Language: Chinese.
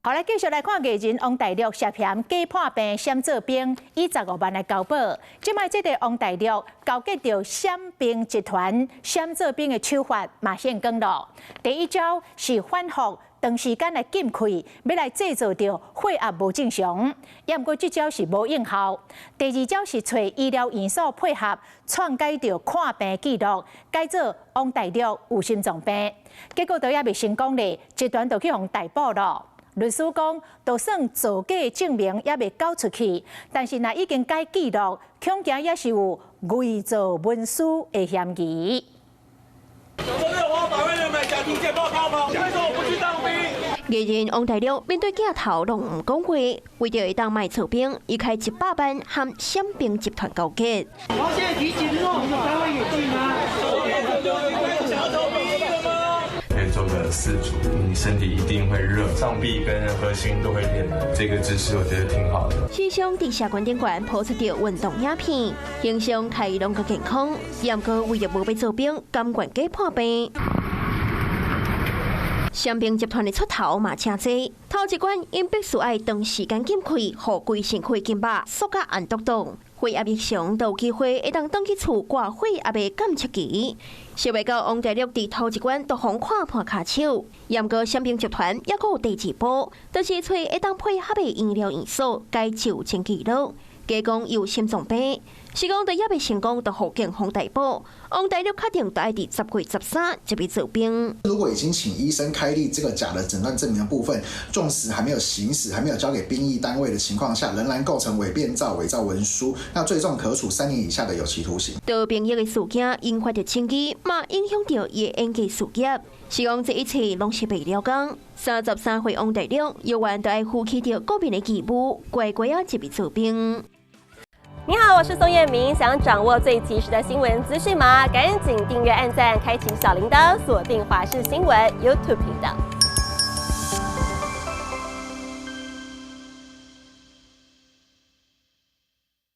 好，来继续来看艺人王大陆涉嫌假破病、闪做兵，以15万来交保。即卖这个王大陆交结着闪兵集团、闪做兵的手法马现光咯。第一招是反复长时间来禁开，要来制造着血压无正常。也毋过这招是无用效。第二招是找医疗元素配合，篡改着看病记录，改做王大陆有心脏病。结果都也未成功咧，集团就去互逮捕咯。律师讲，就算造假证明也未交出去，但是若已经改记录，恐惊也是有伪造文书的嫌疑。艺人王大陆面对镜头拢唔讲话，为着会当卖操兵，伊开100万和闪兵集团勾结。我现在提醒说，我们单位有进吗？可以做个4组，你身体一定会热，上臂跟核心都会练的。这个姿势我觉得挺好的。时常伫社观顶馆抛出着运动影片，形象开朗个健康，也毋过为着无被做兵，甘愿假破病。闪兵集团的出头嘛真济，头一关因必须爱长时间禁开，互规身躯筋肉缩甲按督动。血压异常都有机会会当回去厝挂血压的监测器。想袂到王大陆伫头一关都互看破骹手，也毋过闪兵集团还佫有第2步，就是找会当配合的医疗元素改就诊记录，假讲有心脏病。是讲都也未成功，就互警方逮捕。王大陆确定就爱伫10月13就被走兵。如果已经请医生开立这个假的诊断证明的部分，纵使还没有行使、还没有交给兵役单位的情况下，仍然构成伪变造、伪造文书，那最重可处3年以下的有期徒刑。得兵役的事件引发着争议，嘛影响到伊的演艺事业。是讲这一切拢是未了讲。33岁王大陆，有完都爱负起着个人的义务，乖乖啊就被走兵。你好，我是宋彦明。想掌握最及时的新闻资讯吗？赶紧订阅、按赞、开启小铃铛，锁定华视新闻 YouTube 频道。